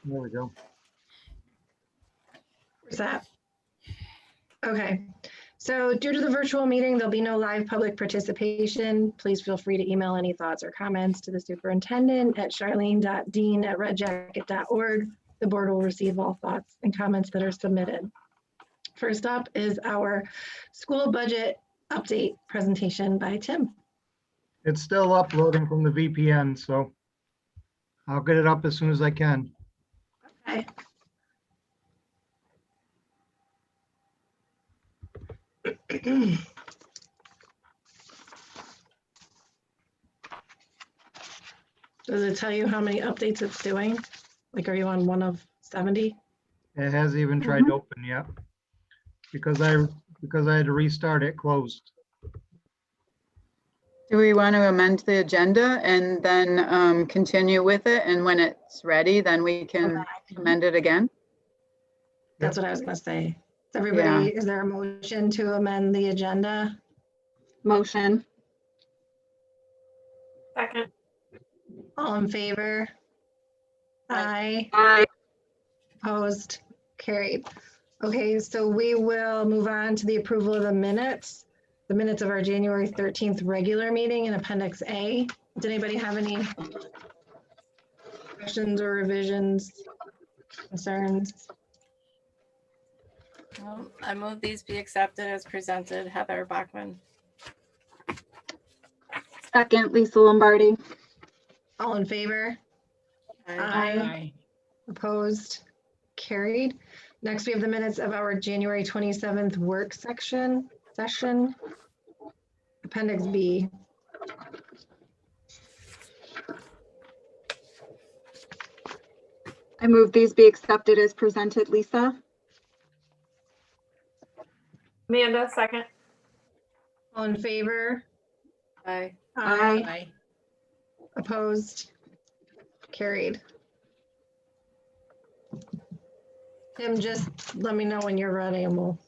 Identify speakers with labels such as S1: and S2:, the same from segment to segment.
S1: There we go.
S2: Where's that? Okay, so due to the virtual meeting, there'll be no live public participation. Please feel free to email any thoughts or comments to the superintendent at charlene.dean@redjacket.org. The board will receive all thoughts and comments that are submitted. First up is our school budget update presentation by Tim.
S1: It's still uploading from the VPN, so I'll get it up as soon as I can.
S2: Okay. Does it tell you how many updates it's doing? Like, are you on one of 70?
S1: It hasn't even tried to open yet. Because I had to restart, it closed.
S3: Do we want to amend the agenda and then continue with it? And when it's ready, then we can amend it again?
S2: That's what I was gonna say. Is everybody, is there a motion to amend the agenda?
S4: Motion.
S5: Second.
S2: All in favor? Aye.
S4: Aye.
S2: Opposed? Carried. Okay, so we will move on to the approval of the minutes of our January 13th regular meeting in Appendix A. Did anybody have any questions or revisions, concerns?
S5: I move these be accepted as presented. Heather Bachman.
S4: Second, Lisa Lombardi.
S2: All in favor?
S5: Aye.
S2: Opposed? Carried. Next, we have the minutes of our January 27th work session, Appendix B.
S4: I move these be accepted as presented, Lisa.
S5: Amanda, second.
S2: All in favor?
S5: Aye.
S4: Aye.
S2: Opposed? Carried. Tim, just let me know when you're ready and we'll,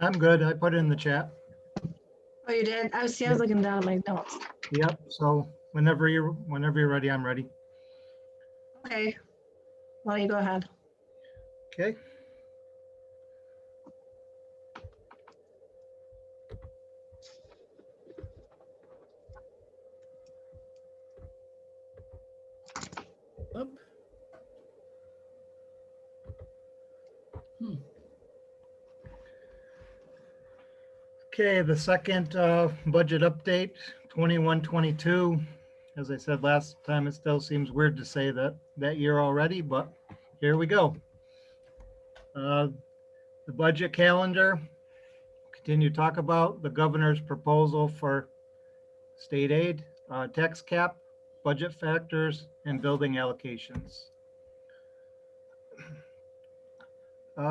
S1: I'm good. I put it in the chat.
S2: oh, you did? I was looking down at my notes.
S1: Yep, so whenever you're ready, I'm ready.
S2: Okay. Why don't you go ahead?
S1: Okay. Okay, the second budget update, 21-22. As I said last time, it still seems weird to say that year already, but here we go. The budget calendar, continue to talk about the governor's proposal for state aid, tax cap, budget factors, and building allocations.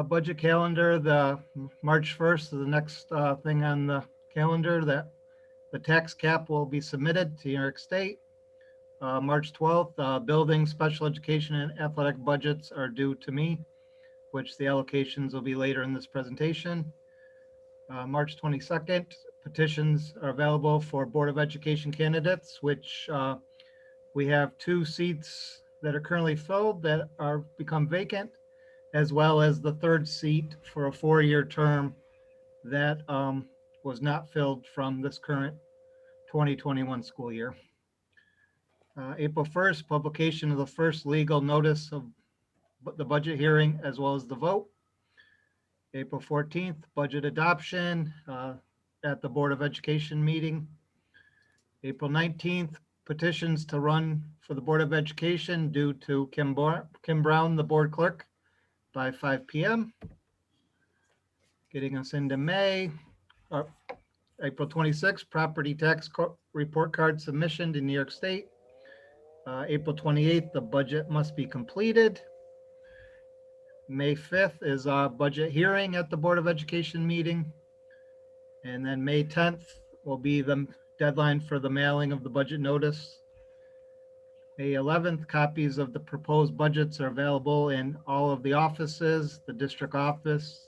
S1: Budget calendar, the March 1st is the next thing on the calendar, that the tax cap will be submitted to New York State. March 12th, building, special education, and athletic budgets are due to me, which the allocations will be later in this presentation. March 22nd, petitions are available for Board of Education candidates, which we have 2 seats that are currently filled that are become vacant, as well as the 3rd seat for a 4-year term that was not filled from this current 2021 school year. April 1st, publication of the first legal notice of the budget hearing as well as the vote. April 14th, budget adoption at the Board of Education meeting. April 19th, petitions to run for the Board of Education due to Kim Brown, the board clerk, by 5 p.m. Getting us into May. April 26th, property tax report card submission to New York State. April 28th, the budget must be completed. May 5th is our budget hearing at the Board of Education meeting. And then May 10th will be the deadline for the mailing of the budget notice. May 11th, copies of the proposed budgets are available in all of the offices, the district office,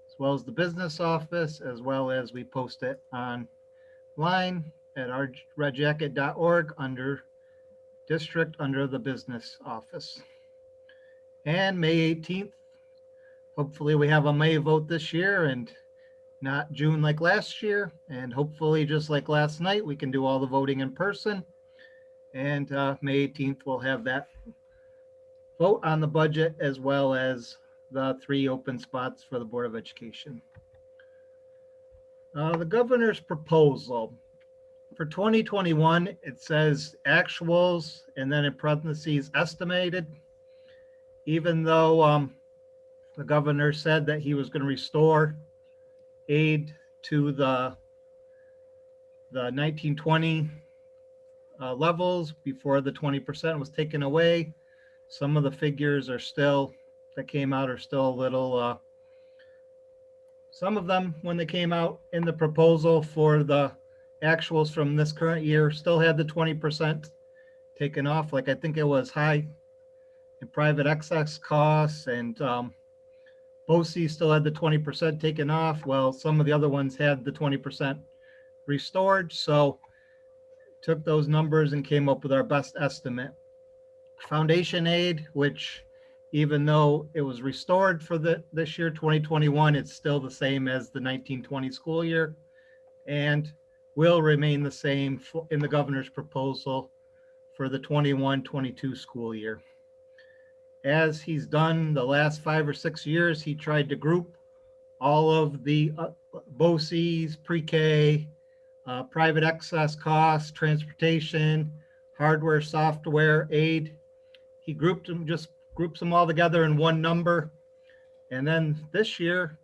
S1: as well as the business office, as well as we post it online at our redjacket.org under district, under the business office. And May 18th, hopefully we have a May vote this year and not June like last year. And hopefully, just like last night, we can do all the voting in person. And May 18th, we'll have that vote on the budget as well as the 3 open spots for the Board of Education. The governor's proposal for 2021, it says actuals and then in parentheses estimated. Even though the governor said that he was going to restore aid to the 1920 levels before the 20% was taken away, some of the figures are still that came out are still a little some of them when they came out in the proposal for the actuals from this current year still had the 20% taken off. Like I think it was high in private excess costs and BOCES still had the 20% taken off. Well, some of the other ones had the 20% restored. So took those numbers and came up with our best estimate. Foundation aid, which even though it was restored for this year, 2021, it's still the same as the 1920 school year and will remain the same in the governor's proposal for the 21-22 school year. As he's done the last 5 or 6 years, he tried to group all of the BOCES, pre-K, private excess costs, transportation, hardware, software, aid. He groups them all together in one number. And then this year,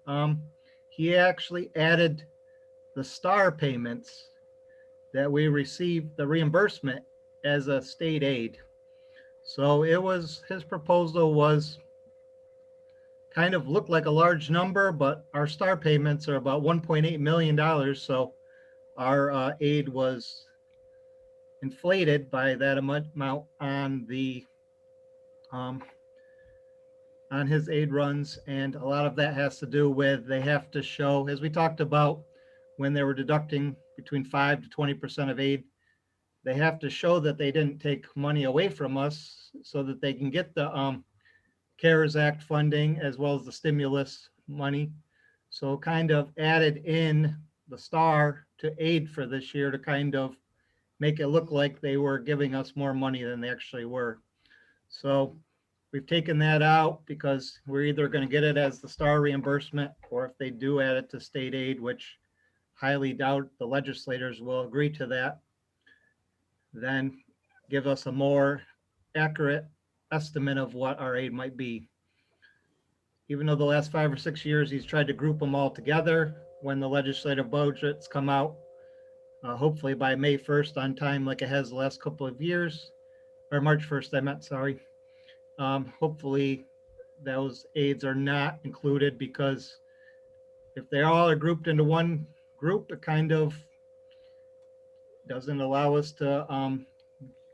S1: he actually added the STAR payments that we received, the reimbursement as a state aid. So it was, his proposal was kind of looked like a large number, but our STAR payments are about $1.8 million. So our aid was inflated by that amount on the on his aid runs. And a lot of that has to do with, they have to show, as we talked about, when they were deducting between 5 to 20% of aid, they have to show that they didn't take money away from us so that they can get the CARES Act funding as well as the stimulus money. So kind of added in the STAR to aid for this year to kind of make it look like they were giving us more money than they actually were. So we've taken that out because we're either going to get it as the STAR reimbursement, or if they do add it to state aid, which highly doubt the legislators will agree to that, then give us a more accurate estimate of what our aid might be. Even though the last 5 or 6 years, he's tried to group them all together when the legislative budgets come out, hopefully by May 1st on time, like it has the last couple of years, or March 1st, I meant, sorry. Hopefully those aids are not included, because if they all are grouped into one group, it kind of doesn't allow us to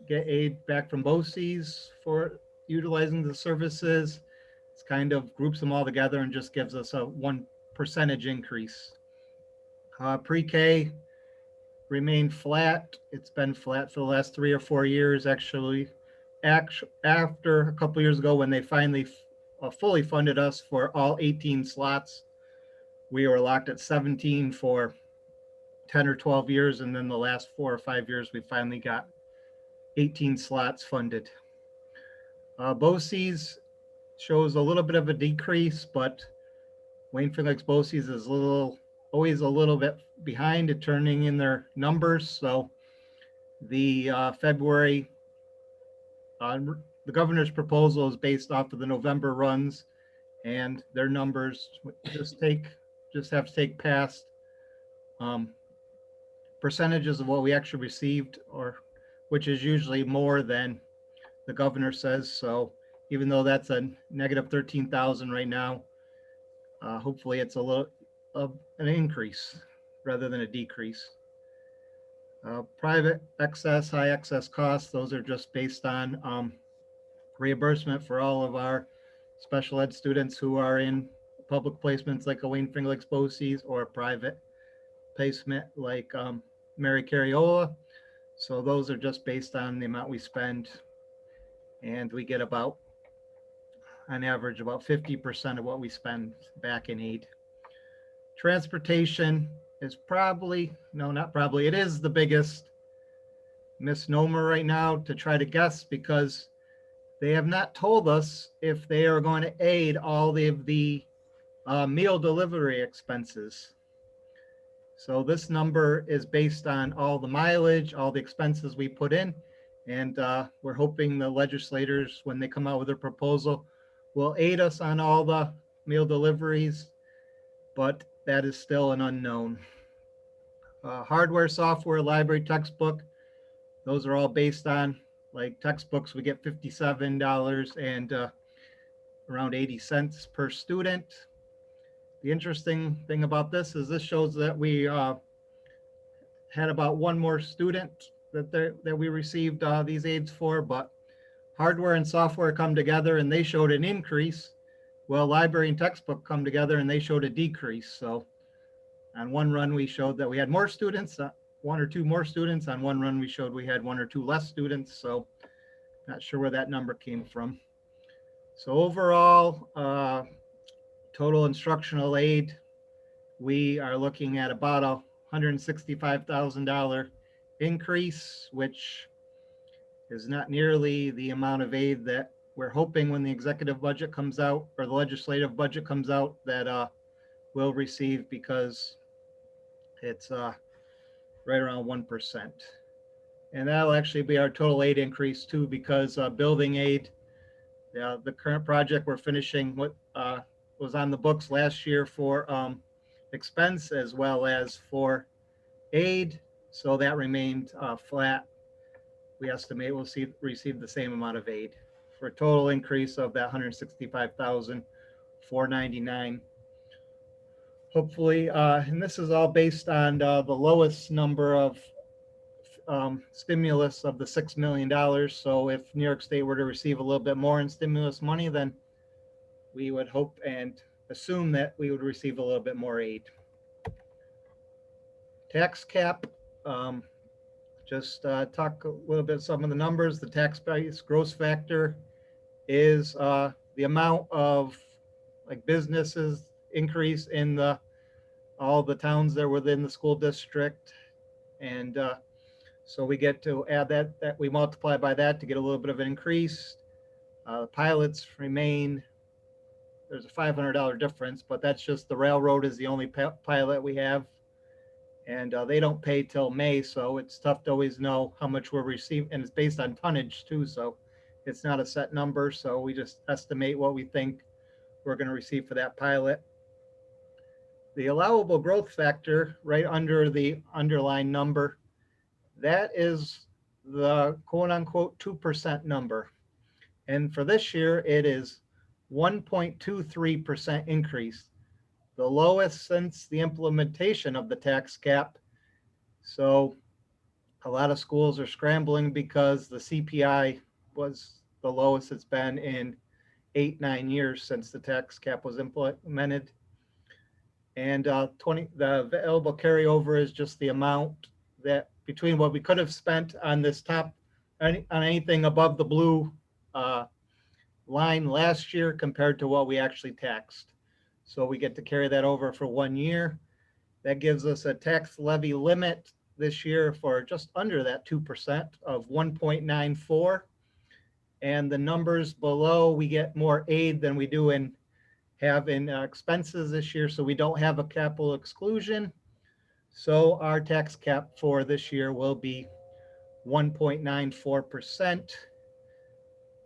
S1: get aid back from BOCES for utilizing the services. It's kind of groups them all together and just gives us a 1% increase. Pre-K remained flat. It's been flat for the last 3 or 4 years, actually. After a couple years ago, when they finally fully funded us for all 18 slots, we were locked at 17 for 10 or 12 years. And then the last 4 or 5 years, we finally got 18 slots funded. BOCES shows a little bit of a decrease, but Wayne Finger Lakes BOCES is always a little bit behind at turning in their numbers. So the February, the governor's proposal is based off of the November runs, and their numbers just have to take past percentages of what we actually received, or which is usually more than the governor says. So even though that's a negative 13,000 right now, hopefully it's a little an increase rather than a decrease. Private excess, high excess costs, those are just based on reimbursement for all of our special ed students who are in public placements like a Wayne Finger Lakes BOCES, or a private placement like Mary Carriola. So those are just based on the amount we spend, and we get about on average about 50% of what we spend back in aid. Transportation is probably, no, not probably, it is the biggest misnomer right now to try to guess, because they have not told us if they are going to aid all of the meal delivery expenses. So this number is based on all the mileage, all the expenses we put in. And we're hoping the legislators, when they come out with their proposal, will aid us on all the meal deliveries, but that is still an unknown. Hardware, software, library, textbook, those are all based on, like textbooks, we get $57 and around 80 cents per student. The interesting thing about this is this shows that we had about one more student that we received these aids for, but hardware and software come together and they showed an increase. Well, library and textbook come together and they showed a decrease. So on one run, we showed that we had more students, one or two more students. On one run, we showed we had one or two less students. So not sure where that number came from. So overall, total instructional aid, we are looking at about a $165,000 increase, which is not nearly the amount of aid that we're hoping when the executive budget comes out or the legislative budget comes out that we'll receive, because it's right around 1%. And that'll actually be our total aid increase too, because building aid, the current project we're finishing, what was on the books last year for expense as well as for aid. So that remained flat. We estimate we'll receive the same amount of aid for a total increase of that $165,499. Hopefully, and this is all based on the lowest number of stimulus of the $6 million. So if New York State were to receive a little bit more in stimulus money, then we would hope and assume that we would receive a little bit more aid. Tax cap, just talk a little bit some of the numbers. The tax base gross factor is the amount of like businesses increase in all the towns that are within the school district. And so we get to add that we multiply by that to get a little bit of an increase. Pilots remain, there's a $500 difference, but that's just the railroad is the only pilot we have. And they don't pay till May, so it's tough to always know how much we're receiving, and it's based on tonnage too, so it's not a set number. So we just estimate what we think we're going to receive for that pilot. The allowable growth factor, right under the underlying number, that is the quote unquote 2% number. And for this year, it is 1.23% increase, the lowest since the implementation of the tax cap. So a lot of schools are scrambling because the CPI was the lowest it's been in 8-9 years since the tax cap was implemented. And the available carryover is just the amount that between what we could have spent on this top, on anything above the blue line last year compared to what we actually taxed. So we get to carry that over for 1 year. That gives us a tax levy limit this year for just under that 2% of 1.94. And the numbers below, we get more aid than we do in expenses this year. So we don't have a capital exclusion. So our tax cap for this year will be 1.94%.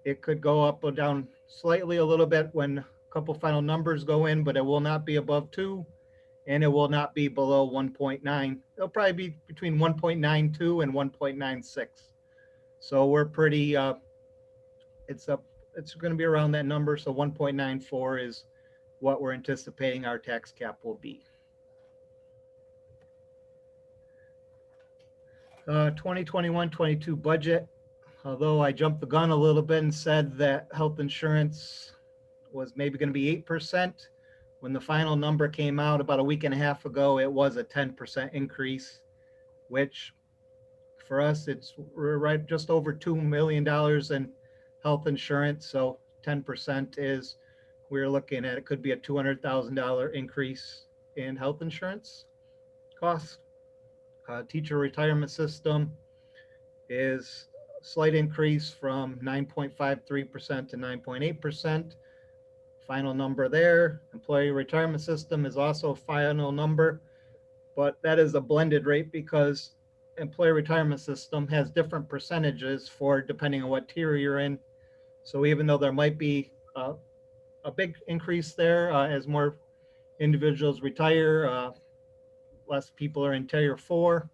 S1: It could go up or down slightly a little bit when a couple final numbers go in, but it will not be above 2 and it will not be below 1.9. It'll probably be between 1.92 and 1.96. So we're pretty, it's going to be around that number. So 1.94 is what we're anticipating our tax cap will be. 2021-22 budget. Although I jumped the gun a little bit and said that health insurance was maybe going to be 8%. When the final number came out about a week and a half ago, it was a 10% increase, which for us, we're right just over $2 million in health insurance. So 10% is, we're looking at, it could be a $200,000 increase in health insurance costs. Teacher retirement system is a slight increase from 9.53% to 9.8%. Final number there. Employee retirement system is also a final number, but that is a blended rate because employee retirement system has different percentages for depending on what tier you're in. So even though there might be a big increase there as more individuals retire, less people are in tier 4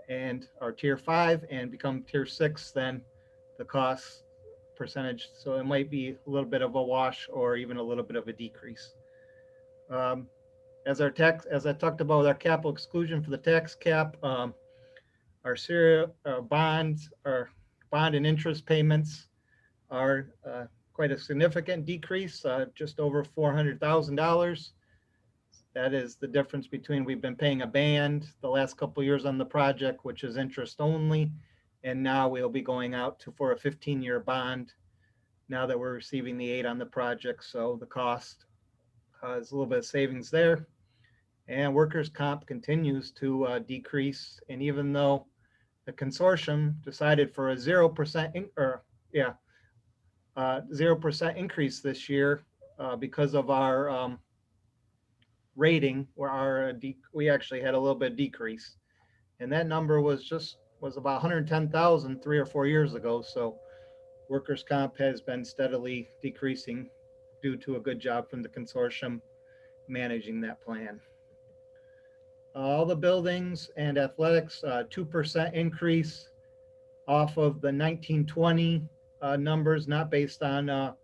S1: and or tier 5 and become tier 6, then the cost percentage. So it might be a little bit of a wash or even a little bit of a decrease. As I talked about with our capital exclusion for the tax cap, our bond and interest payments are quite a significant decrease, just over $400,000. That is the difference between we've been paying a band the last couple of years on the project, which is interest only, and now we'll be going out for a 15-year bond now that we're receiving the aid on the project. So the cost is a little bit of savings there. And workers' comp continues to decrease. And even though the consortium decided for a 0% 0% increase this year because of our rating, where we actually had a little bit of decrease, and that number was about 110,000 3 or 4 years ago. So workers' comp has been steadily decreasing due to a good job from the consortium managing that plan. All the buildings and athletics, 2% increase off of the 1920 numbers, not based on the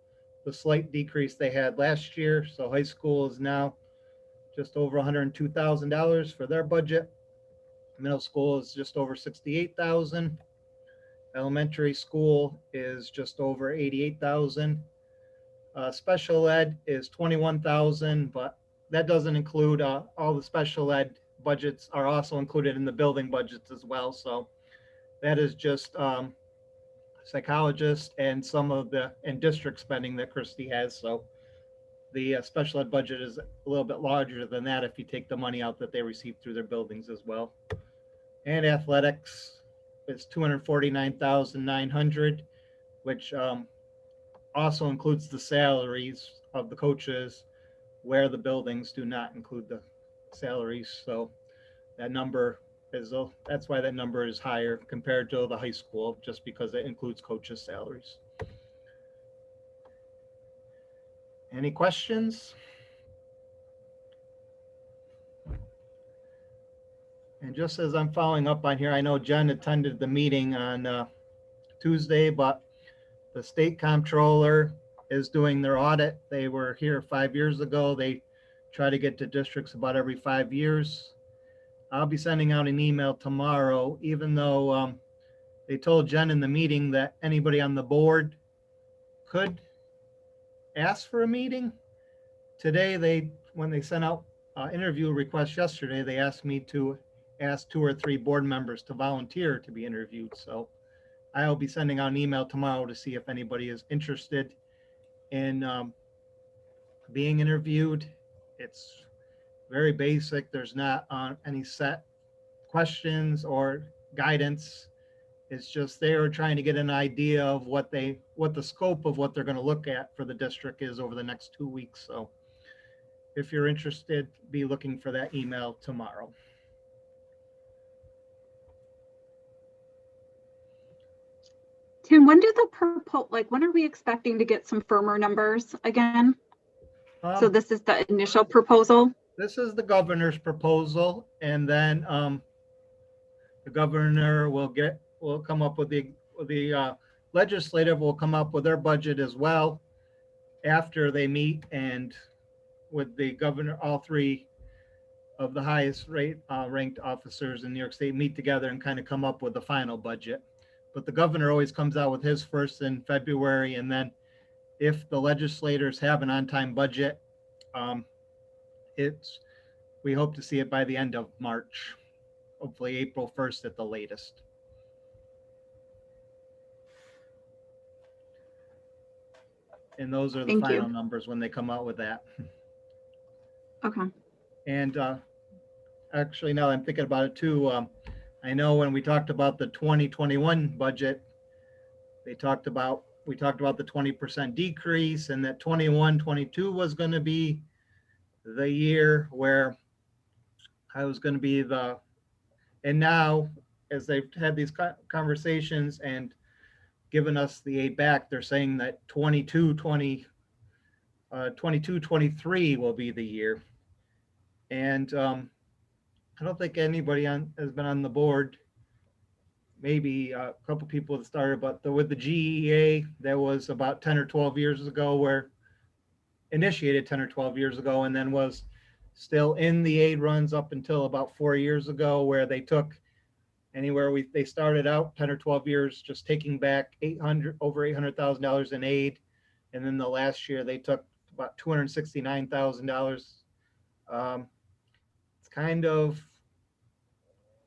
S1: slight decrease they had last year. So high school is now just over $102,000 for their budget. Middle school is just over $68,000. Elementary school is just over $88,000. Special ed is $21,000, but that doesn't include all the special ed budgets are also included in the building budgets as well. So that is just psychologists and some of the district spending that Christie has. So the special ed budget is a little bit larger than that if you take the money out that they receive through their buildings as well. And athletics is $249,900, which also includes the salaries of the coaches, where the buildings do not include the salaries. So that number that's why that number is higher compared to the high school, just because it includes coaches' salaries. Any questions? And just as I'm following up on here, I know Jen attended the meeting on Tuesday, but the state comptroller is doing their audit. They were here 5 years ago. They try to get to districts about every 5 years. I'll be sending out an email tomorrow, even though they told Jen in the meeting that anybody on the board could ask for a meeting. Today, when they sent out interview requests yesterday, they asked me to ask 2 or 3 board members to volunteer to be interviewed. So I'll be sending out an email tomorrow to see if anybody is interested in being interviewed. It's very basic. There's not any set questions or guidance. It's just they are trying to get an idea of what the scope of what they're going to look at for the district is over the next 2 weeks. So if you're interested, be looking for that email tomorrow.
S4: Tim, when did the when are we expecting to get some firmer numbers again? So this is the initial proposal?
S1: This is the governor's proposal, and then the governor will come up with the legislative will come up with their budget as well after they meet, and with the governor, all 3 of the highest ranked officers in New York State meet together and kind of come up with the final budget. But the governor always comes out with his first in February, and then if the legislators have an on-time budget, we hope to see it by the end of March, hopefully April 1st at the latest. And those are the
S4: Thank you.
S1: final numbers when they come out with that.
S4: Okay.
S1: And actually, now I'm thinking about it too. I know when we talked about the 2021 budget, we talked about the 20% decrease, and that 21, 22 was going to be the year where I was going to be and now as they've had these conversations and given us the aid back, they're saying that 22, 23 will be the year. And I don't think anybody has been on the board. Maybe a couple people that started, but with the GEA, that was about 10 or 12 years ago, where initiated 10 or 12 years ago, and then was still in the aid runs up until about 4 years ago, where they took they started out 10 or 12 years just taking back over $800,000 in aid, and then the last year they took about $269,000. It's kind of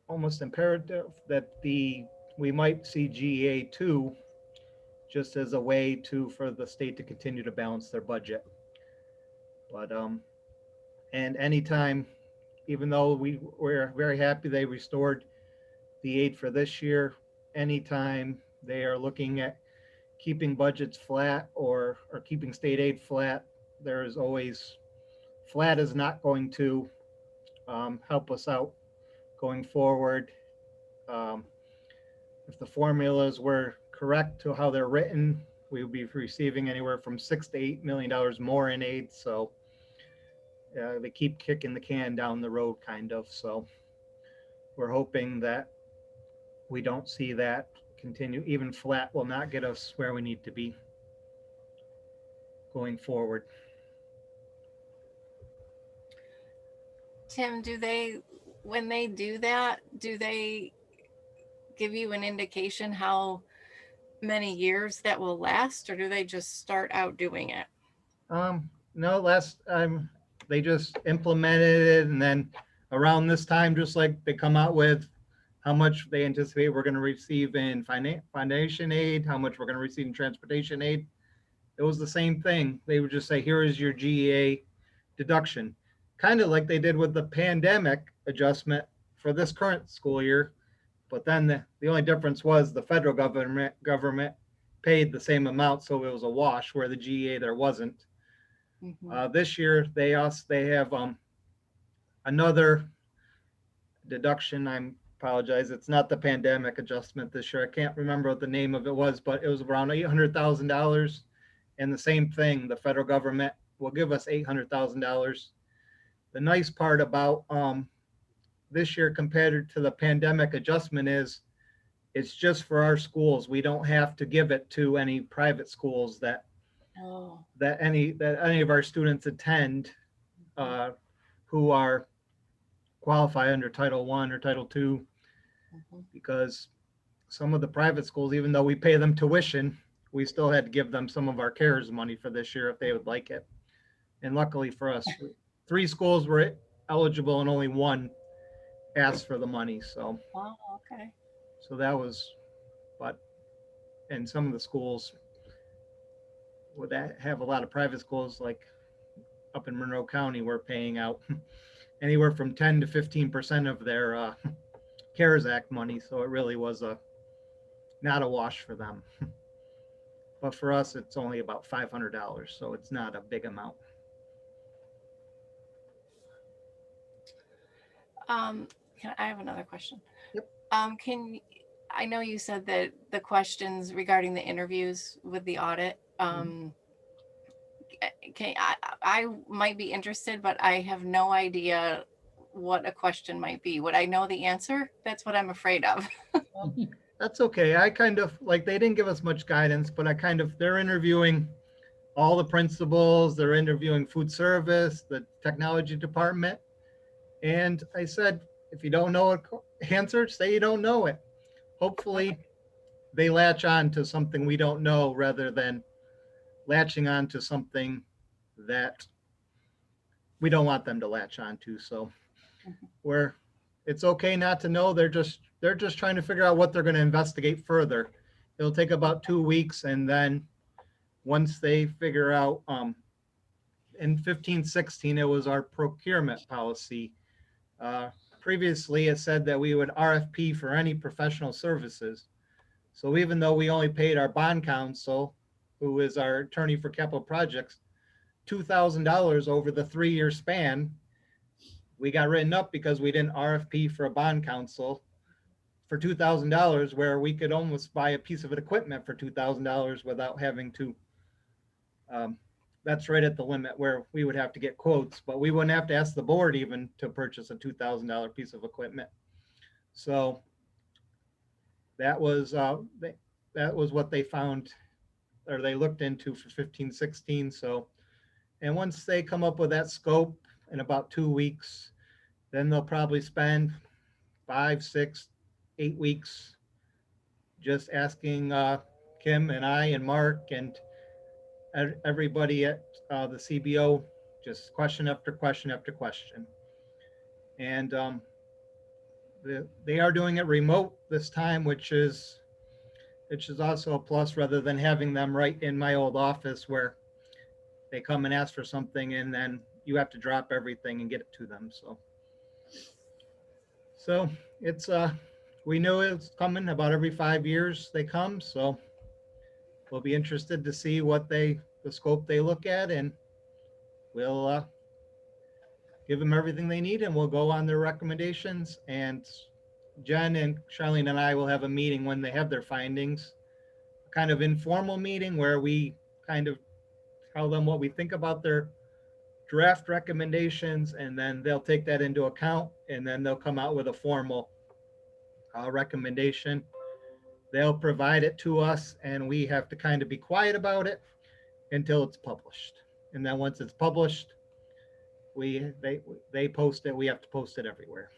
S1: almost imperative that we might see GEA2 just as a way for the state to continue to balance their budget. But and anytime, even though we're very happy they restored the aid for this year, anytime they are looking at keeping budgets flat or keeping state aid flat, there is always, flat is not going to help us out going forward. If the formulas were correct to how they're written, we would be receiving anywhere from $6 to $8 million more in aid. So they keep kicking the can down the road, kind of. So we're hoping that we don't see that continue. Even flat will not get us where we need to be going forward.
S5: Tim, when they do that, do they give you an indication how many years that will last, or do they just start out doing it?
S1: No, last time they just implemented it, and then around this time, just like they come out with how much they anticipate we're going to receive in foundation aid, how much we're going to receive in transportation aid. It was the same thing. They would just say, here is your GEA deduction, kind of like they did with the pandemic adjustment for this current school year. But then the only difference was the federal government paid the same amount, so it was a wash, where the GEA there wasn't.
S5: Mhm.
S1: This year they have another deduction. I apologize, it's not the pandemic adjustment this year. I can't remember what the name of it was, but it was around $800,000. And the same thing, the federal government will give us $800,000. The nice part about this year compared to the pandemic adjustment is it's just for our schools. We don't have to give it to any private schools that
S5: Oh,
S1: any of our students attend who are qualify under Title I or Title II,
S5: mhm.
S1: because some of the private schools, even though we pay them tuition, we still had to give them some of our CARES money for this year if they would like it. And luckily for us, 3 schools were eligible and only 1 asked for the money. So
S5: Oh, okay.
S1: that was, and some of the schools would have a lot of private schools, like up in Monroe County, we're paying out anywhere from 10 to 15% of their CARES Act money. So it really was not a wash for them. But for us, it's only about $500, so it's not a big amount.
S5: I have another question?
S1: Yep.
S5: I know you said that the questions regarding the interviews with the audit, I might be interested, but I have no idea what a question might be. Would I know the answer? That's what I'm afraid of.
S1: That's okay. I kind of like, they didn't give us much guidance, but they're interviewing all the principals, they're interviewing food service, the technology department. And I said, if you don't know an answer, say you don't know it. Hopefully they latch on to something we don't know rather than latching on to something that we don't want them to latch on to. So it's okay not to know. They're just trying to figure out what they're going to investigate further. It'll take about 2 weeks. And then once they figure out, in 1516, it was our procurement policy. Previously, it said that we would RFP for any professional services. So even though we only paid our bond counsel, who is our attorney for capital projects, $2,000 over the 3-year span, we got written up because we didn't RFP for a bond counsel for $2,000, where we could almost buy a piece of equipment for $2,000 without having to. That's right at the limit where we would have to get quotes, but we wouldn't have to ask the board even to purchase a $2,000 piece of equipment. So that was what they found, or they looked into for 1516. So, and once they come up with that scope in about 2 weeks, then they'll probably spend 5, 6, 8 weeks just asking Kim and I and Mark and everybody at the CBO just question after question after question. And they are doing it remote this time, which is also a plus, rather than having them right in my old office where they come and ask for something and then you have to drop everything and get it to them. So it's we know it's coming about every 5 years they come, so we'll be interested to see what the scope they look at, and we'll give them everything they need, and we'll go on their recommendations. And Jen and Charlene and I will have a meeting when they have their findings, a kind of informal meeting where we kind of tell them what we think about their draft recommendations, and then they'll take that into account, and then they'll come out with a formal recommendation. They'll provide it to us, and we have to kind of be quiet about it until it's published. And then once it's published, they post it. We have to post it everywhere.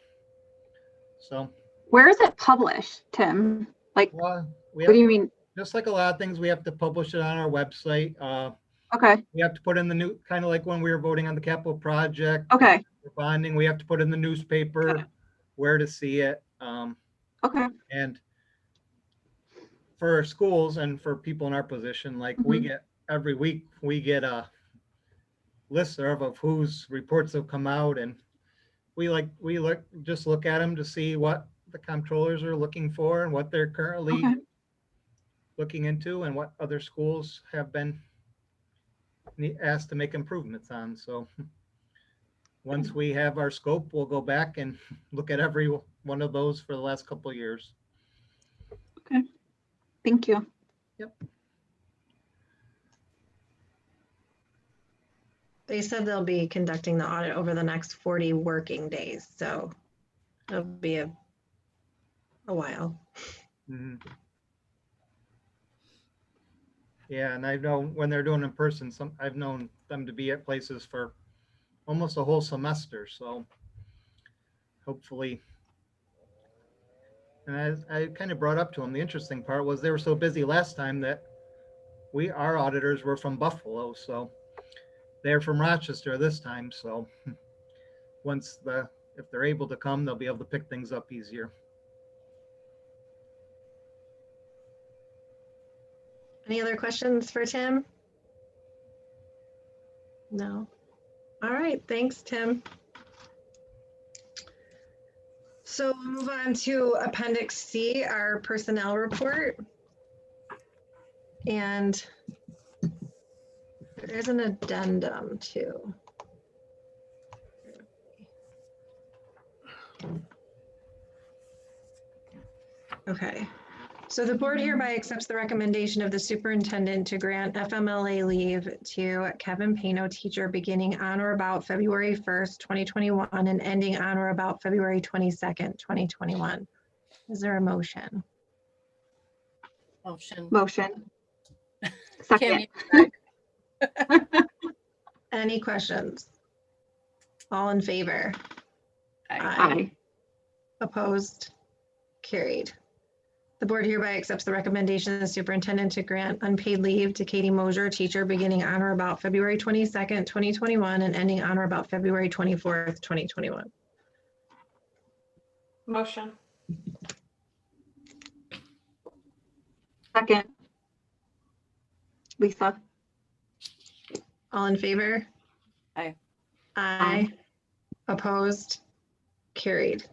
S1: So
S4: Where is it published, Tim? Like,
S1: well,
S4: what do you mean?
S1: just like a lot of things, we have to publish it on our website.
S4: Okay,
S1: We have to put in the new, kind of like when we were voting on the capital project.
S4: okay,
S1: For bonding, we have to put in the newspaper
S4: Okay.
S1: where to see it.
S4: okay.
S1: And for schools and for people in our position, like we
S4: Mhm.
S1: get every week, we get a listserv of whose reports have come out, and we just look at them to see what the comptrollers are looking for and what they're currently
S4: Okay.
S1: looking into and what other schools have been asked to make improvements on. So once we have our scope, we'll go back and look at every one of those for the last couple of years.
S4: Thank you.
S2: They said they'll be conducting the audit over the next 40 working days, so it'll be a while.
S1: Mhm. Yeah, and I know when they're doing in person, I've known them to be at places for almost a whole semester, so hopefully. And I kind of brought up to them, the interesting part was they were so busy last time that our auditors were from Buffalo, so they're from Rochester this time, so if they're able to come, they'll be able to pick things up easier.
S2: Any other questions for Tim? No. All right, thanks, Tim. So we'll move on to Appendix C, our personnel report. And there is an addendum too. Okay. So the board hereby accepts the recommendation of the superintendent to grant FMLA leave to Kevin Pano, teacher, beginning on or about February 1st, 2021 and ending on or about February 22nd, 2021. Is there a motion?
S5: Motion.
S4: Motion.
S5: Kim,
S4: Second.
S5: you said.
S2: Any questions? All in favor?
S5: Aye.
S4: Aye.
S2: Opposed? Carried. The board hereby accepts the recommendation of the superintendent to grant unpaid leave to Katie Mosier, teacher, beginning on or about February 22nd, 2021 and ending on or about February 24th, 2021.
S6: Motion.
S4: Second. Lisa.
S2: All in favor?
S5: Aye.
S2: Aye. Opposed? Carried.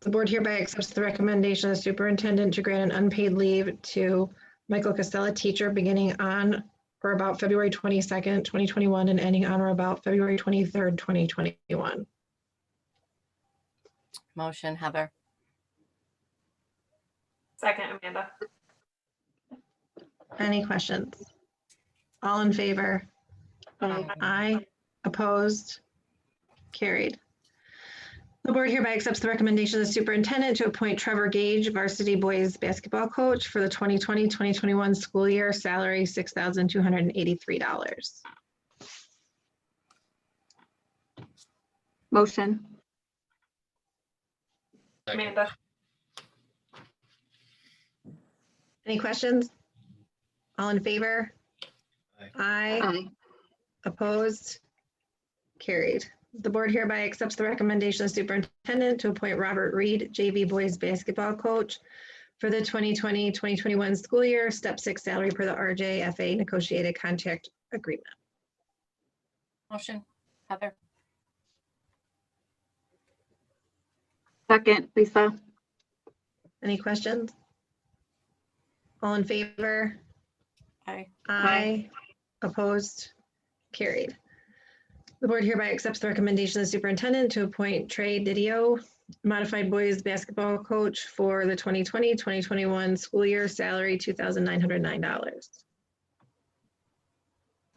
S2: The board hereby accepts the recommendation of the superintendent to grant an unpaid leave to Michael Costello, teacher, beginning on or about February 22nd, 2021, and ending on or about February 23rd, 2021.
S5: Motion, Heather.
S6: Second, Amanda.
S2: Any questions? All in favor?
S4: Aye.
S2: Aye. Opposed? Carried. The board hereby accepts the recommendation of the superintendent to appoint Trevor Gage, varsity boys basketball coach for the 2020-2021 school year, salary $6,283.
S4: Motion.
S6: Amanda.
S2: Any questions? All in favor?
S1: Aye.
S2: Aye.
S4: Aye.
S2: Opposed? Carried. The board hereby accepts the recommendation of the superintendent to appoint Robert Reed, JV boys basketball coach for the 2020-2021 school year, step 6 salary per the RJFA negotiated contract agreement.
S5: Motion, Heather.
S4: Second, Lisa.
S2: Any questions? All in favor?
S5: Aye.
S2: Aye. Opposed? Carried. The board hereby accepts the recommendation of the superintendent to appoint Trey Didio, modified boys basketball coach for the 2020-2021 school year, salary $2,909.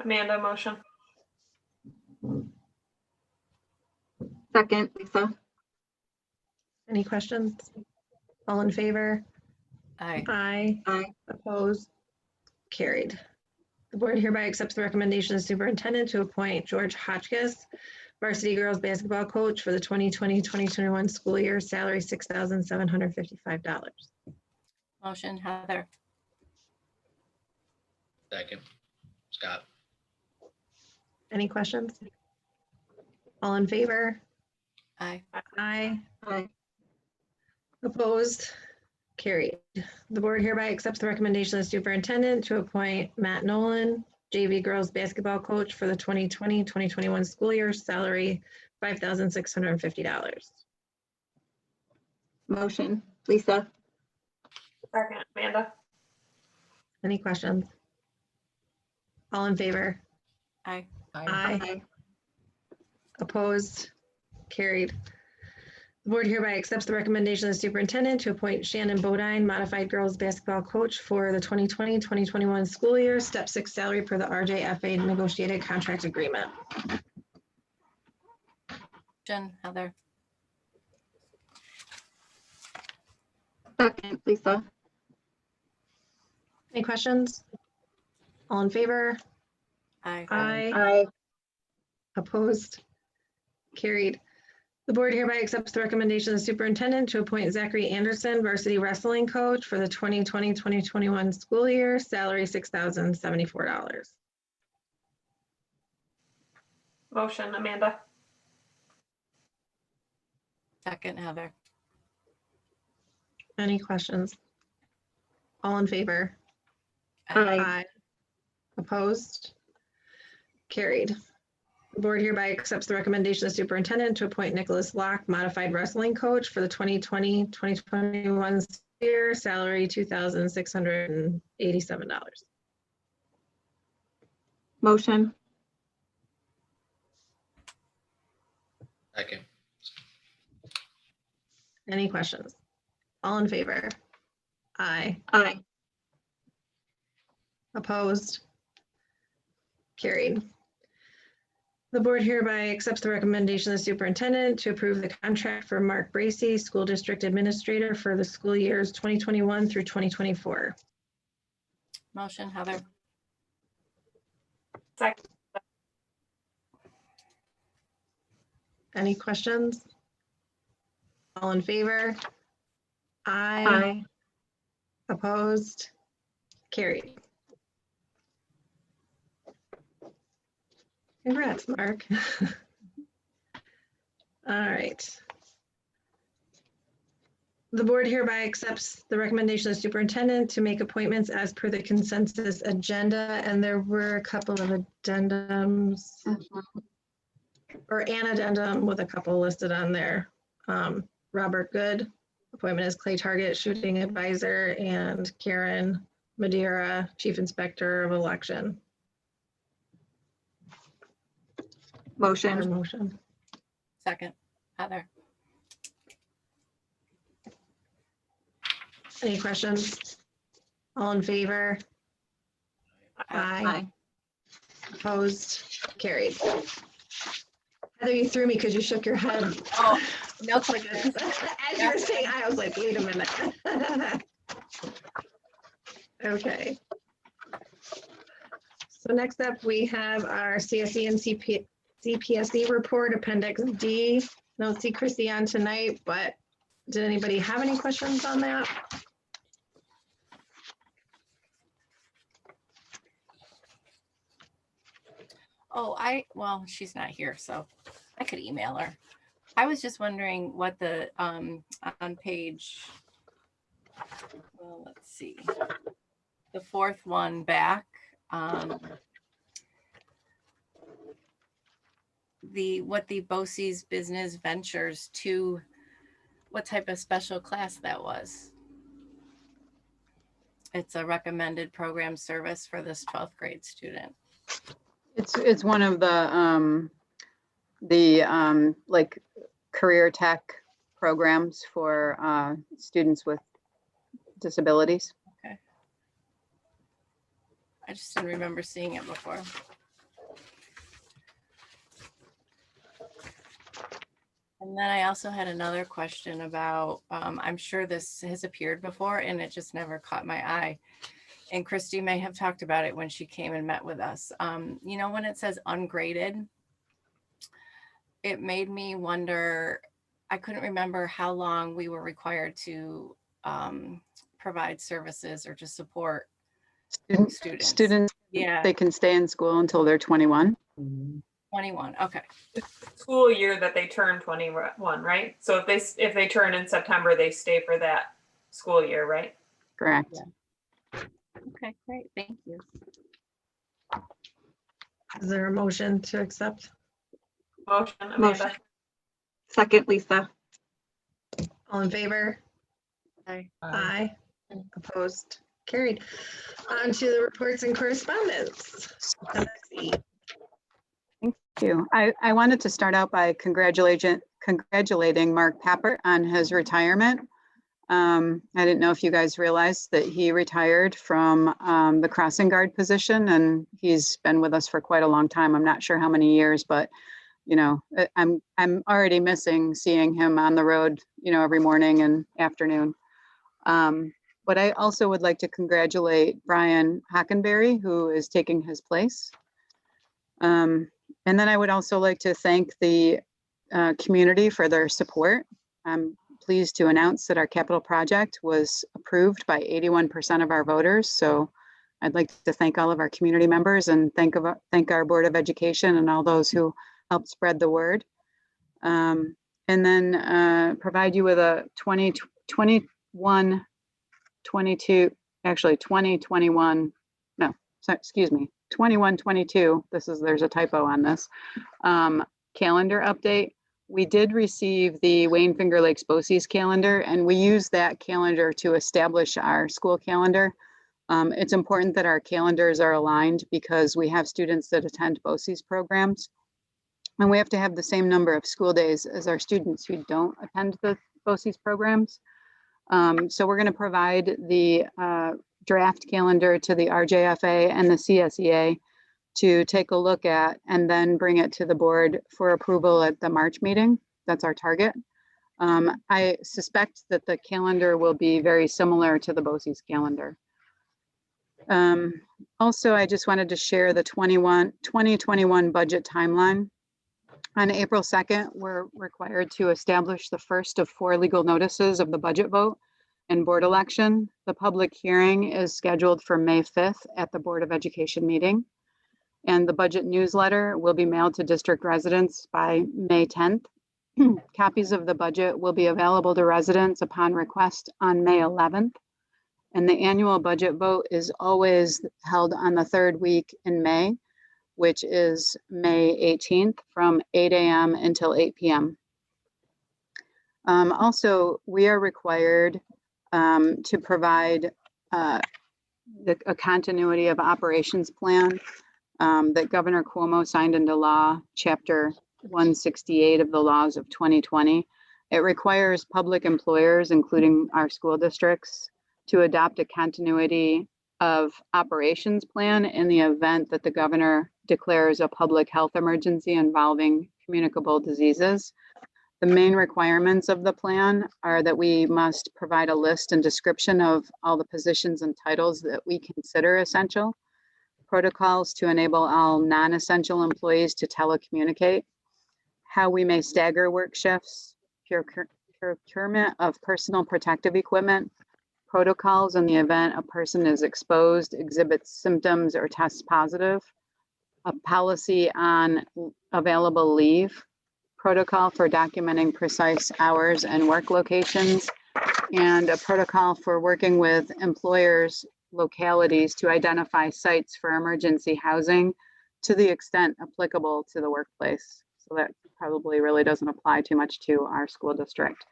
S6: Amanda, motion.
S4: Second, Lisa.
S2: Any questions? All in favor?
S5: Aye.
S2: Aye.
S4: Aye.
S2: Opposed? Carried. The board hereby accepts the recommendation of the superintendent to appoint George Hotchkiss, varsity girls basketball coach for the 2020-2021 school year, salary $6,755.
S5: Motion, Heather.
S7: Second, Scott.
S2: Any questions? All in favor?
S5: Aye.
S2: Aye.
S4: Aye.
S2: Opposed? Carried. The board hereby accepts the recommendation of the superintendent to appoint Matt Nolan, JV girls basketball coach for the 2020-2021 school year, salary $5,650.
S4: Motion, Lisa.
S6: Second, Amanda.
S2: Any questions? All in favor?
S5: Aye.
S2: Aye. Opposed? Carried. The board hereby accepts the recommendation of the superintendent to appoint Shannon Bodine, modified girls basketball coach for the 2020-2021 school year, step 6 salary per the RJFA negotiated contract agreement.
S5: Motion, Heather.
S4: Second, Lisa.
S2: Any questions? All in favor?
S5: Aye.
S2: Aye.
S4: Aye.
S2: Opposed? Carried. The board hereby accepts the recommendation of the superintendent to appoint Zachary Anderson, varsity wrestling coach for the 2020-2021 school year, salary $6,074.
S6: Motion, Amanda.
S5: Second, Heather.
S2: Any questions? All in favor?
S4: Aye.
S2: Opposed? Carried. The board hereby accepts the recommendation of the superintendent to appoint Nicholas Locke, modified wrestling coach for the 2020-2021 year, salary $2,687.
S4: Motion.
S7: Second,
S2: Any questions? All in favor? Aye.
S4: Aye.
S2: Opposed? Carried. The board hereby accepts the recommendation of the superintendent to approve the contract for Mark Bracy, school district administrator for the school years 2021 through 2024.
S5: Motion, Heather.
S6: Second,
S2: Any questions? All in favor? Aye.
S4: Aye.
S2: Opposed? Carried. Congrats, Mark. All right. The board hereby accepts the recommendation of the superintendent to make appointments as per the consensus agenda, and there were a couple of addendums, or an addendum with a couple listed on there. Robert Good, appointment as Clay Target Shooting Advisor, and Karen Madeira, Chief Inspector of Election. Our
S4: Motion.
S2: motion.
S5: Second, Heather.
S2: Any questions? All in favor? Aye.
S4: Aye.
S2: Opposed? Carried. Heather, you threw me because you shook your head.
S5: Oh, no,
S2: Just like this. As you were saying, I was like, wait a minute. Okay. So next up, we have our CSE and CPSE report, Appendix D. Don't see Chrissy on tonight, but did anybody have any questions on that?
S5: Oh, well, she's not here, so I could email her. I was just wondering what the, on page, well, let's see. The fourth one back, what the BOCES Business Ventures 2, what type of special class that was. It's a recommended program service for this 12th grade student.
S3: It's one of the like career tech programs for students with disabilities.
S5: I just didn't remember seeing it before. And then I also had another question about, I'm sure this has appeared before and it just never caught my eye. And Christy may have talked about it when she came and met with us. You know, when it says ungraded, it made me wonder, I couldn't remember how long we were required to provide services or to support students.
S3: Students,
S5: Yeah,
S3: they can stay in school until they're 21.
S5: 21, okay.
S6: School year that they turn 21, right? So if they turn in September, they stay for that school year, right?
S3: Correct.
S5: Okay, great, thank you.
S2: Is there a motion to accept?
S6: Motion, Amanda.
S4: Motion. Second, Lisa.
S2: All in favor?
S5: Aye.
S2: Aye. Opposed? Carried. On to the reports and correspondence. Appendix E.
S3: Thank you. I wanted to start out by congratulating Mark Pappert on his retirement. I didn't know if you guys realized that he retired from the crossing guard position, and he's been with us for quite a long time. I'm not sure how many years, but you know, I'm already missing seeing him on the road, you know, every morning and afternoon. But I also would like to congratulate Brian Hockenberry, who is taking his place. And then I would also like to thank the community for their support. I'm pleased to announce that our capital project was approved by 81% of our voters. So I'd like to thank all of our community members and thank our Board of Education and all those who helped spread the word. And then provide you with a 2021, 22, actually 2021, no, sorry, excuse me, 21, 22, there's a typo on this, calendar update. We did receive the Wayne Finger Lakes BOCES calendar, and we use that calendar to establish our school calendar. It's important that our calendars are aligned because we have students that attend BOCES programs, and we have to have the same number of school days as our students who don't attend the BOCES programs. So we're going to provide the draft calendar to the RJFA and the CSEA to take a look at and then bring it to the board for approval at the March meeting. That's our target. I suspect that the calendar will be very similar to the BOCES calendar. Also, I just wanted to share the 2021 budget timeline. On April 2nd, we're required to establish the first of 4 legal notices of the budget vote and board election. The public hearing is scheduled for May 5th at the Board of Education meeting. And the budget newsletter will be mailed to district residents by May 10th. Copies of the budget will be available to residents upon request on May 11th. And the annual budget vote is always held on the third week in May, which is May 18th from 8 a.m. until 8 p.m. Also, we are required to provide a continuity of operations plan that Governor Cuomo signed into law, Chapter 168 of the laws of 2020. It requires public employers, including our school districts, to adopt a continuity of operations plan in the event that the governor declares a public health emergency involving communicable diseases. The main requirements of the plan are that we must provide a list and description of all the positions and titles that we consider essential, protocols to enable all non-essential employees to telecommunicate, how we may stagger work shifts, procurement of personal protective equipment, protocols in the event a person is exposed, exhibits symptoms, or tests positive, a policy on available leave, protocol for documenting precise hours and work locations, and a protocol for working with employers, localities to identify sites for emergency housing to the extent applicable to the workplace. So that probably really doesn't apply too much to our school district.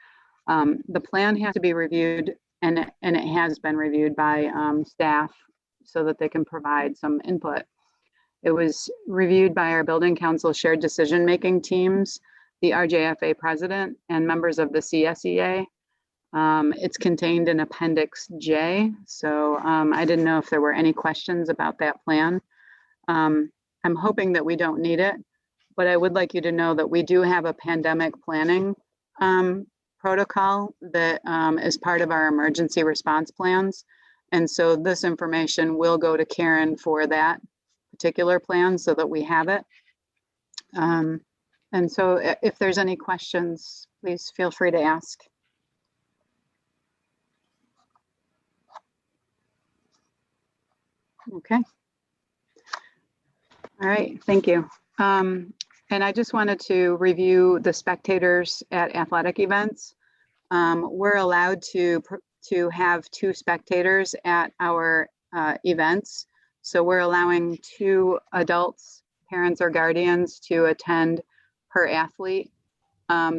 S3: The plan has to be reviewed, and it has been reviewed by staff so that they can provide some input. It was reviewed by our building council shared decision-making teams, the RJFA president, and members of the CSEA. It's contained in Appendix J, so I didn't know if there were any questions about that plan. I'm hoping that we don't need it, but I would like you to know that we do have a pandemic planning protocol that is part of our emergency response plans. And so this information will go to Karen for that particular plan so that we have it. And so if there's any questions, please feel free to ask. Okay. All right, thank you. And I just wanted to review the spectators at athletic events. We're allowed to have 2 spectators at our events. So we're allowing 2 adults, parents or guardians, to attend per athlete.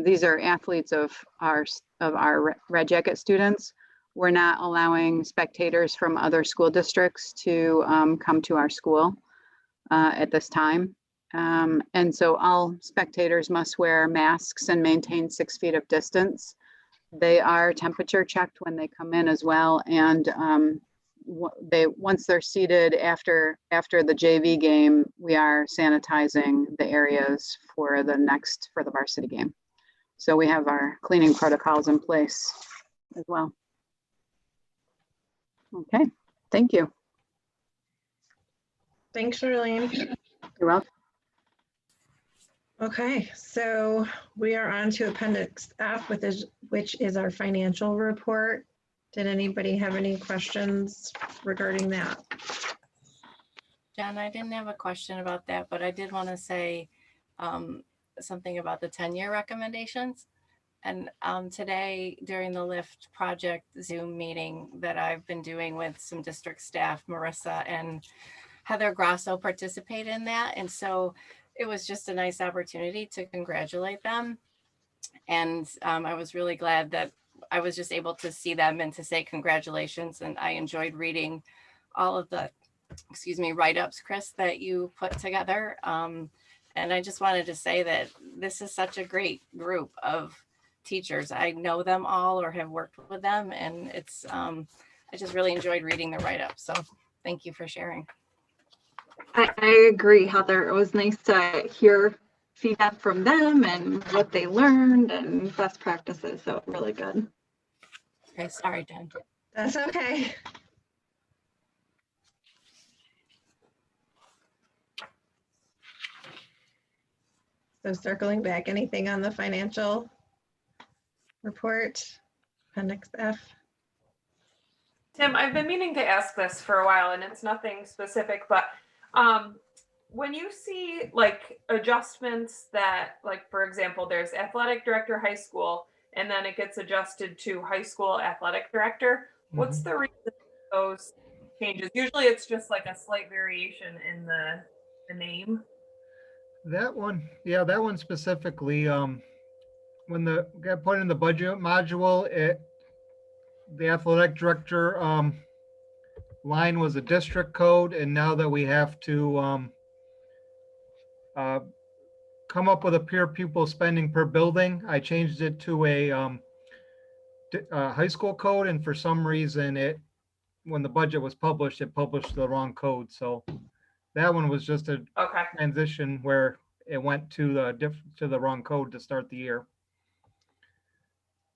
S3: These are athletes of our Red Jacket students. We're not allowing spectators from other school districts to come to our school at this time. And so all spectators must wear masks and maintain 6 feet of distance. They are temperature checked when they come in as well. And once they're seated after the JV game, we are sanitizing the areas for the varsity game. So we have our cleaning protocols in place as well. Okay, thank you.
S2: Thanks, Charlene.
S3: You're welcome.
S2: Okay, so we are on to Appendix F, which is our financial report. Did anybody have any questions regarding that?
S5: Jen, I didn't have a question about that, but I did want to say something about the 10-year recommendations. And today during the LIFT project Zoom meeting that I've been doing with some district staff, Marissa and Heather Grasso participate in that. And so it was just a nice opportunity to congratulate them. And I was really glad that I was just able to see them and to say congratulations. And I enjoyed reading all of the, write-ups, Chris, that you put together. And I just wanted to say that this is such a great group of teachers. I know them all or have worked with them. And it's, I just really enjoyed reading the write-up. So thank you for sharing.
S4: I agree, Heather. It was nice to hear feedback from them and what they learned and best practices. So really good.
S5: Okay, sorry, Jen.
S2: That's okay. So circling back, anything on the financial report, Appendix F?
S6: Tim, I've been meaning to ask this for a while, and it's nothing specific, but when you see like adjustments that, like, for example, there's athletic director high school, and then it gets adjusted to high school athletic director, what's the reason for those changes? Usually it's just like a slight variation in the name.
S1: That one, yeah, that one specifically, when the got put in the budget module, the athletic director, line was a district code, and now that we have to, come up with a peer pupil spending per building, I changed it to a, high school code, and for some reason when the budget was published, it published the wrong code, so that one was just a
S6: Okay.
S1: transition where it went to the wrong code to start the year.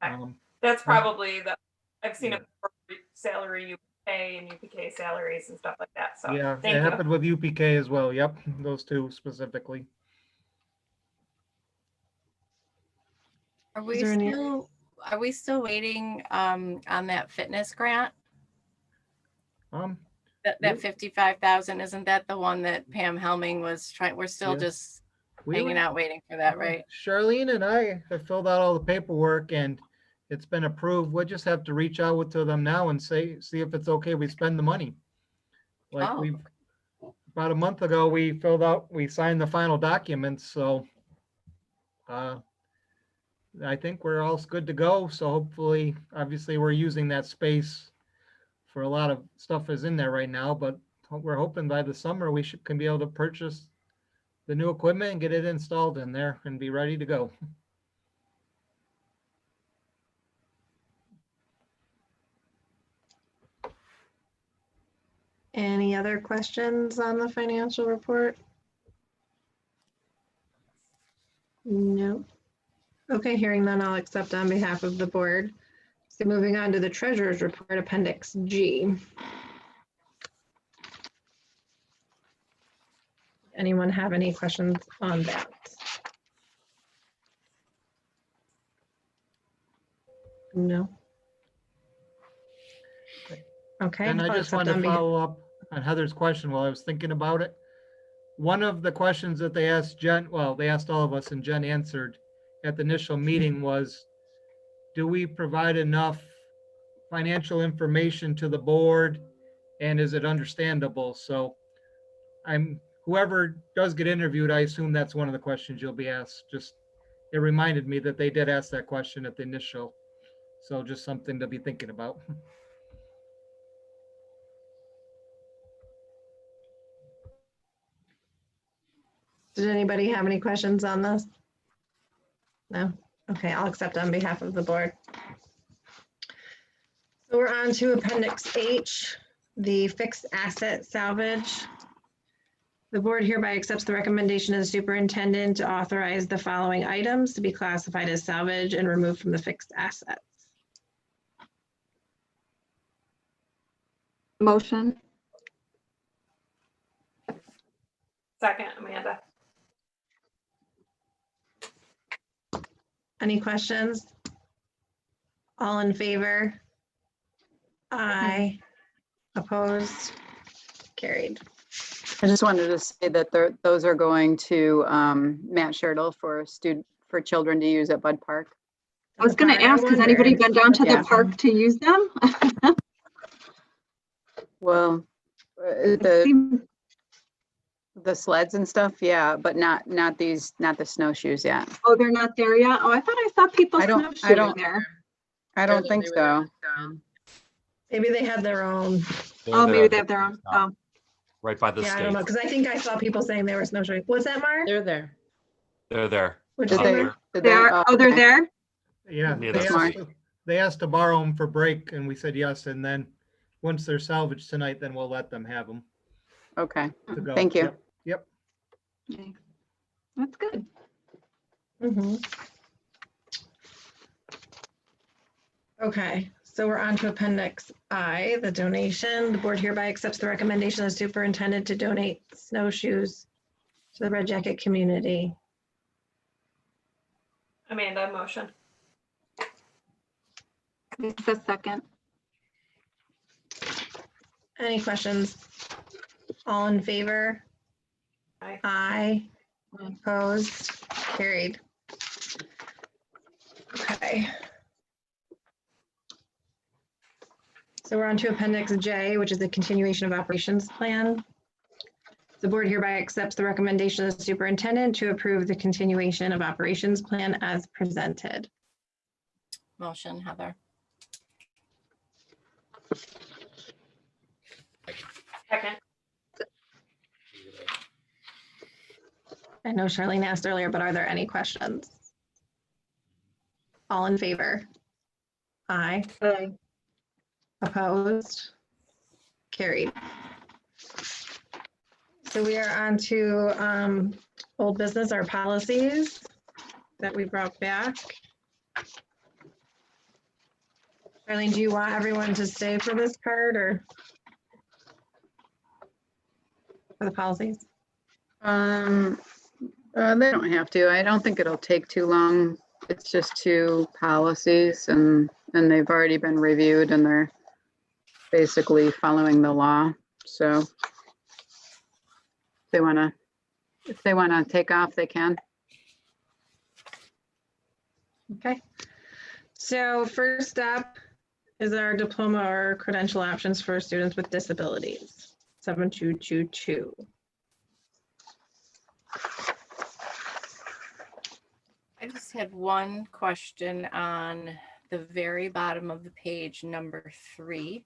S6: Okay.
S1: Um,
S6: That's
S1: Yeah.
S6: probably I've seen
S1: Yeah.
S6: it for salary UPK and UPK salaries and stuff like that. So
S1: Yeah,
S6: thank
S1: it
S6: you.
S1: happened with UPK as well. Yep, those two specifically.
S5: Are
S2: Is
S5: we
S2: there any-
S5: still, are we still waiting on that fitness grant?
S1: Um,
S5: That
S1: Yep.
S5: 55,000, isn't that the one that Pam Helming was trying, we're still
S1: Yeah.
S5: just
S1: we
S5: hanging
S1: were-
S5: out waiting for that, right?
S1: Charlene and I have filled out all the paperwork and it's been approved. We'll just have to reach out to them now and see if it's okay we spend the money. Like
S5: Oh.
S1: about a month ago, we signed the final documents, so I think we're all good to go. So hopefully, obviously, we're using that space for a lot of stuff is in there right now, but we're hoping by the summer we can be able to purchase the new equipment and get it installed in there and be ready to go.
S2: Any other questions on the financial report? No. Okay, hearing none, I'll accept on behalf of the board. So moving on to the treasurer's report, Appendix G. Anyone have any questions on that? No. Okay.
S1: And I
S2: I'll
S1: just
S2: accept
S1: wanted
S2: on
S1: to
S2: behalf-
S1: follow up on Heather's question while I was thinking about it. One of the questions that they asked Jen, well, they asked all of us and Jen answered at the initial meeting was, do we provide enough financial information to the board and is it understandable? So whoever does get interviewed, I assume that's one of the questions you'll be asked. Just, it reminded me that they did ask that question at the initial. So just something to be thinking about.
S2: Did anybody have any questions on this? No? Okay, I'll accept on behalf of the board. So we're on to Appendix H, the fixed asset salvage. The board hereby accepts the recommendation of the superintendent to authorize the following items to be classified as salvage and removed from the fixed assets.
S4: Motion.
S6: Second, Amanda.
S2: Any questions? All in favor? Aye. Opposed? Carried.
S3: I just wanted to say that those are going to Matt Schertle for children to use at Bud Park.
S4: I was going to ask, has anybody been down to
S3: Yeah.
S4: the park to use them?
S3: Well,
S4: It
S3: the
S4: seems-
S3: sleds and stuff, yeah, but not the snowshoes yet.
S4: Oh, they're not there yet? Oh, I thought I saw people
S3: I don't-
S4: snowshoeing there.
S3: I don't think so.
S2: Maybe they had their own.
S4: Oh, maybe they have their own. Oh,
S8: Right by the
S2: Yeah, I don't know,
S8: state.
S2: because I think I saw people saying they were snowshoeing. Was that Mark?
S9: They're there.
S8: They're there.
S2: Which
S3: Did
S8: Oh,
S3: they?
S2: summer?
S3: did
S4: they're, oh, they're
S3: okay.
S4: there?
S1: Yeah,
S8: Yeah,
S1: they
S8: that's
S3: smart.
S1: asked to borrow them for break and we said yes. And then once they're salvaged tonight, then we'll let them have them
S3: Okay,
S1: to go.
S3: Thank you.
S1: Yep.
S4: Okay. That's good.
S2: Mhm. Okay, so we're on to Appendix I, the donation. The board hereby accepts the recommendation of the superintendent to donate snowshoes to the Red Jacket community.
S6: Amanda, motion.
S4: Lisa, second.
S2: Any questions? All in favor? Aye. Opposed? Carried. Okay. So we're on to Appendix J, which is the continuation of operations plan. The board hereby accepts the recommendation of the superintendent to approve the continuation of operations plan as presented.
S5: Motion, Heather.
S6: Second.
S2: I know Charlene asked earlier, but are there any questions? All in favor? Aye.
S4: Aye.
S2: Opposed? Carried. So we are on to old business, our policies that we brought back. Charlene, do you want everyone to stay for this part or for the policies?
S3: They don't have to. I don't think it'll take too long. It's just two policies and they've already been reviewed and they're basically following the law. So if they wanna take off, they can.
S2: Okay. So first up is our diploma or credential options for students with disabilities, 7222.
S5: I just had one question on the very bottom of the page, number 3.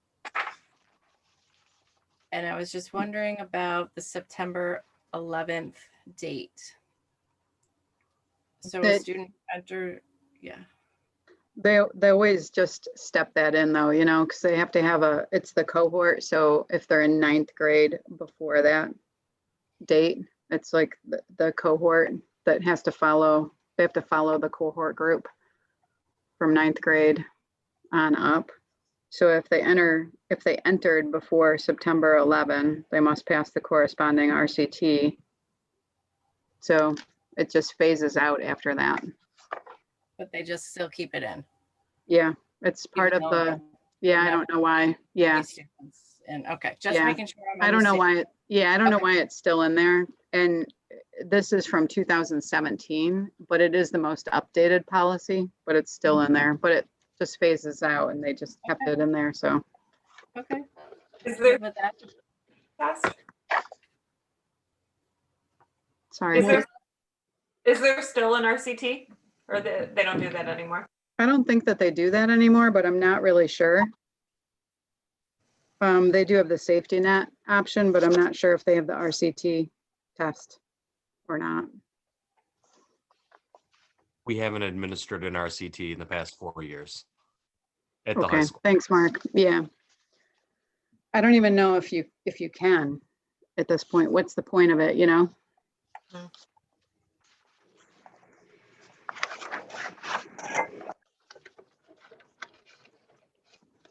S5: And I was just wondering about the September 11th date. So a
S3: That-
S5: student enter, yeah,
S3: They always just step that in though, you know, because they have to have it's the cohort. So if they're in 9th grade before that date, it's like the cohort that has to follow, they have to follow the cohort group from 9th grade on up. So if they entered before September 11, they must pass the corresponding RCT. So it just phases out after that.
S5: but they just still keep it in.
S3: Yeah, it's part of
S5: Even though
S3: the, yeah, I don't know why. Yeah,
S5: these students- And okay, just
S3: Yeah.
S5: making sure. I'm
S3: I don't know
S5: understanding.
S3: why, I don't know
S5: Okay.
S3: why it's still in there. And this is from 2017, but it is the most updated policy, but it's still in there, but it just phases out and they just kept
S5: Okay.
S3: it in there, so.
S5: Okay.
S6: Is there
S5: Good with that?
S6: test?
S3: Sorry,
S6: Is there still an RCT? Or they don't do that anymore?
S3: I don't think that they do that anymore, but I'm not really sure. They do have the safety net option, but I'm not sure if they have the RCT test or not.
S8: We haven't administered an RCT in the past 4 years at the high
S3: Okay,
S8: school.
S3: thanks, Mark. Yeah. I don't even know if you can at this point. What's the point of it, you know?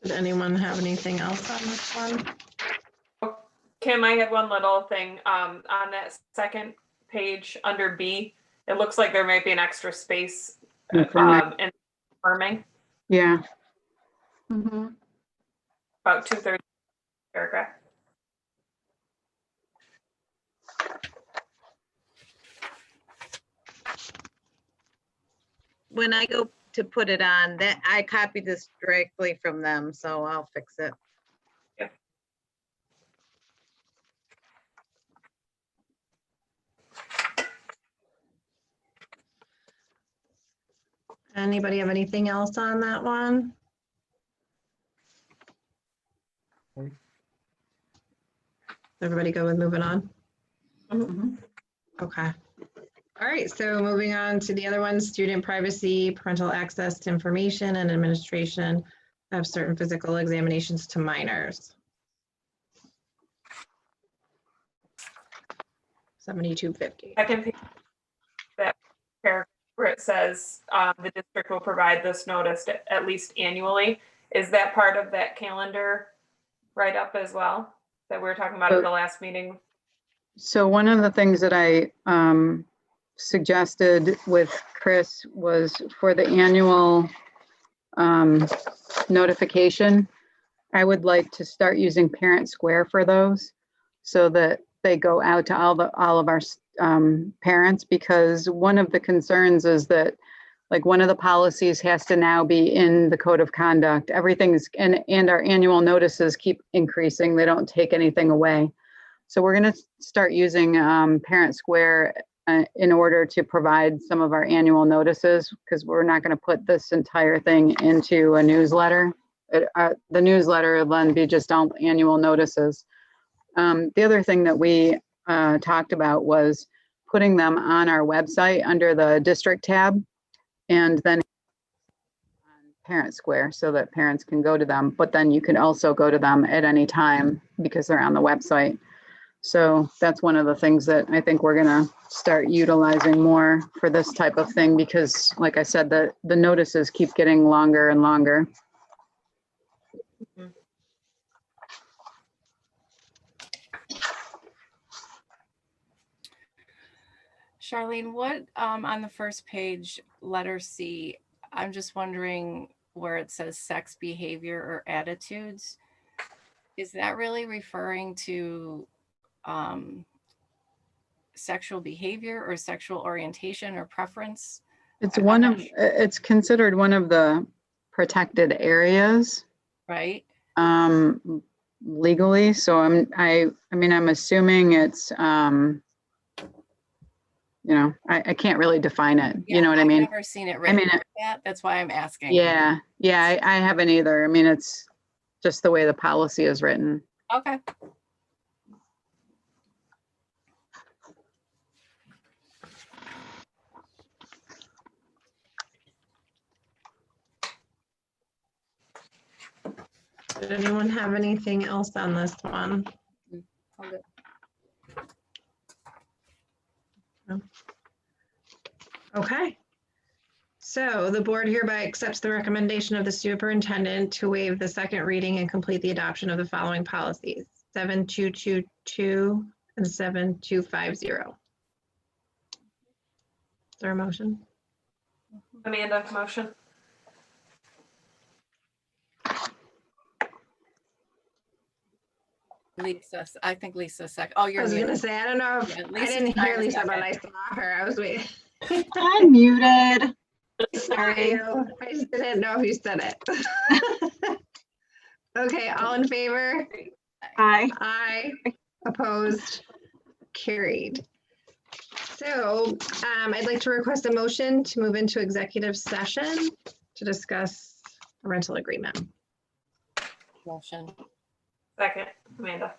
S2: Did anyone have anything else on this one?
S6: Kim, I had one little thing, on that second page under B, it looks like there might be an extra space,
S3: Affirming.
S6: in affirming,
S3: Yeah,
S4: Mhm.
S6: about 2/3 paragraph.
S9: When I go to put it on, that I copied this directly from them, so I'll fix it.
S2: Anybody have anything else on that one? Everybody go with moving on?
S3: Mhm.
S2: Okay. All right, so moving on to the other one, student privacy, parental access to information and administration of certain physical examinations to minors. 7250.
S6: Second page, that paragraph where it says, the district will provide this notice at least annually. Is that part of that calendar write-up as well, that we were talking about at the last meeting?
S3: So one of the things that I suggested with Chris was for the annual notification, I would like to start using Parent Square for those so that they go out to all of our parents, because one of the concerns is that like one of the policies has to now be in the code of conduct. Everything's, and our annual notices keep increasing. They don't take anything away. So we're going to start using Parent Square in order to provide some of our annual notices, because we're not going to put this entire thing into a newsletter. The newsletter will then be just all annual notices. The other thing that we talked about was putting them on our website under the district tab, and then on Parent Square so that parents can go to them, but then you can also go to them at any time because they're on the website. So that's one of the things that I think we're gonna start utilizing more for this type of thing, because like I said, the notices keep getting longer and longer.
S5: Charlene, what, on the first page, letter C, I'm just wondering where it says sex behavior or attitudes. Is that really referring to sexual behavior or sexual orientation or preference?
S3: It's
S5: I'm
S3: one
S5: not
S3: of,
S5: sure.
S3: it's considered one of the protected areas
S5: Right?
S3: legally. So I mean, I'm assuming it's, you know, I can't really define it. You know what I mean?
S5: I've never seen it written
S3: mean,
S5: like that. That's why I'm asking.
S3: Yeah, I haven't either. I mean, it's just the way the policy is written.
S5: Okay.
S2: Did anyone have anything else on this one?
S5: All good.
S2: Okay. So the board hereby accepts the recommendation of the superintendent to waive the second reading and complete the adoption of the following policies: 7222 and 7250. Is there a motion?
S6: Amanda, motion.
S5: Lisa, I think Lisa sec. Oh,
S2: I
S5: you're
S2: was gonna
S5: muted.
S2: say, I don't know if,
S5: Yeah,
S2: I
S5: Lisa's
S2: didn't
S5: trying
S2: hear
S5: to
S2: Lisa, but
S5: second.
S2: I saw her. I was waiting.
S4: I'm muted.
S2: Sorry.
S4: Sorry.
S2: I just didn't know if you said it. Okay, all in favor?
S4: Aye.
S2: Aye. Opposed? Carried. So I'd like to request a motion to move into executive session to discuss a rental agreement.
S5: Motion.
S6: Second, Amanda.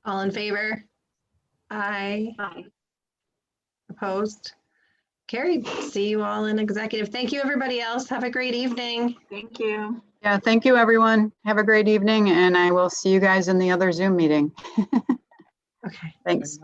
S2: All in favor? Aye.
S4: Aye.
S2: Opposed? Carried. See you all in executive. Thank you, everybody else. Have a great evening.
S4: Thank you.
S3: Yeah, thank you, everyone. Have a great evening, and I will see you guys in the other Zoom meeting.
S2: Okay.
S3: Thanks.